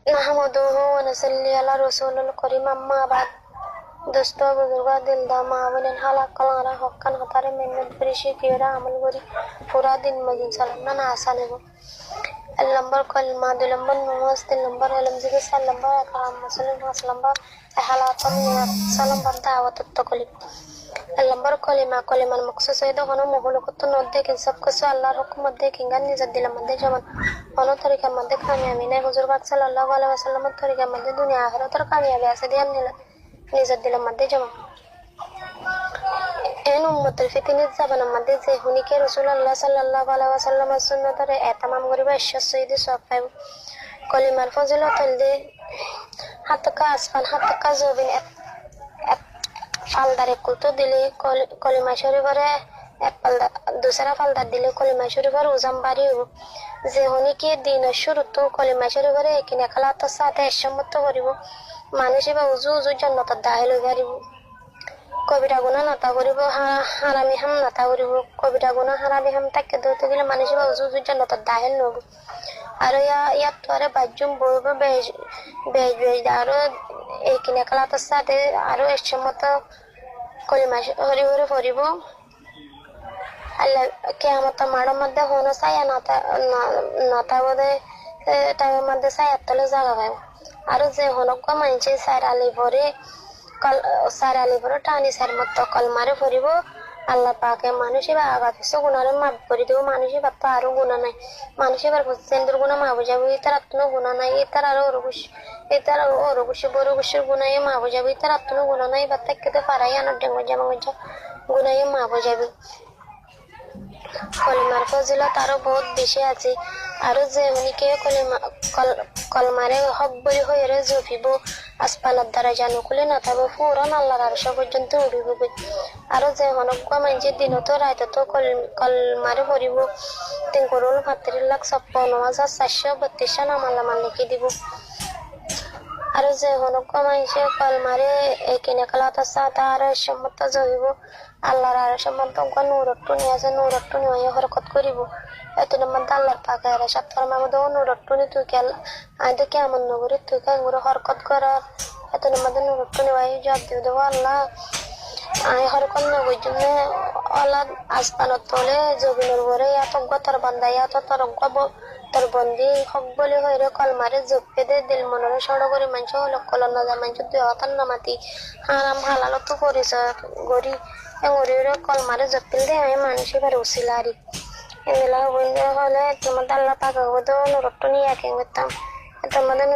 नहमदुहु व नसल्ली अला रसूलिल करीम अम्मा बाद दोस्तों बुजुर्गों दिलदा मावलिन हालाक कलारा हक्कान हतारे मेहनत बरिशी किरा अमल गरी पूरा दिन मजिन सलाम ना आसान है el lambar kalma de lambar numas de lambar alam zikir sal lambar kalam muslim has lambar halatan ya salam banda awat takoli el lambar kalima kaliman maqsus ida hono moholo kutun odde kin sab kusu allah hukum odde kin ganni zadila mande jaman hono tarika mande kamyami ne huzur pak sallallahu alaihi wasallam tarika mande dunya akhirat tar kamyabi ase diyan ni zadila mande jaman en ummatul fitni zaban mande je huni ke rasulullah sallallahu alaihi wasallam sunnatare etamam goriba ishya sayyidi safai kalimar fazilat alde hatta asfan hatta zobin faldare kuto dile kalima sharifare falda dusra falda dile kalima sharifare uzam bari je huni ke din shuru to kalima sharifare ekine kala to sate shamto koribo manushi ba uzu jannat dahil horibo কবিরা গুনাহ নাতা করিব হারামি হাম নাতা করিব কবিরা গুনাহ হারামি হাম তাকে দতে গেলে মানুষ বা উজু জান্নাত দাখিল নব আর ইয়াত তোরে বাজুম বইব বেজ আর এইকিনে কালাতের সাথে আরো এসমত কলিমা হরি হরি পড়িব আল্লাহ কিয়ামত মাড়ের মধ্যে হনো ছায়া নাতা বদে টাইমের মধ্যে ছায়ার তলে জায়গা পাইব আর যে হনক মানছে সার আলি ভরে সার আলি ভরে টানি সার মতো কলমারে পড়িব আল্লাহ পাকে মানুষই বা আগা পিছু গুণারে মাফ করে দেব মানুষই বা তো আরো গুণা নাই মানুষই বার সেন্দ্র গুণা মা বুঝাবো ইতার আত্ম গুণা নাই ইতার আরো অরগুষি বড় গুষের গুণাই মা বুঝাবো ইতার আত্ম গুণা নাই বা তাকে পারাই আনার ডেঙ্গো জামাঙ্গা গুণাই মা বুঝাবো কলিমার ফজিলত আরো বহুত বেশি আছে আর যে উনিকে কলমারে হক বলি হয়ে জপিব আসপানার দ্বারা জানু খুলে না থাকবো পুরান আল্লাহর আরশ পর্যন্ত উড়িব আর যে হনক মানছে দিনত রায়ত তো কলমারে পড়িব 3,35,56,432 নাম আল্লাহ মান লিখে দিব আর যে হনক মানছে কলমারে একিনে কালাত সাথে আর সম্মত জহিব আল্লাহর আরশ সম্মত নূরট্টু নিয়ে আছে নূরট্টু নিয়ে হরকত করিব এত মধ্যে আল্লাহর পাকে আর সাতর মামুদ নূরট্টু নি তুই কেল আইতে কেমন নগরী তুই কাঙ্গুর হরকত করার এত মধ্যে নূরট্টু নিয়ে জবাব দিব দেবো আল্লাহ আই হরকত নগর জন্য আল্লাহ আসমানত তোলে জবিনের উপরে এত গতর বান্দাই এত তোর বন্দি হক বলি হয়ে কলমারে জপে দে দিল মনের সড় করে মানুষ হলো কলন না যায় মানুষ দুই হতার নামাতি হারাম হালাল তো করিস গরি এমরির কলমারে জপিল দে আমি মানুষই পারে উসিলারি এগুলা হলে তোমাদের আল্লাহ পাকা হতো নরট্ট নিয়ে একে করতাম তোমাদের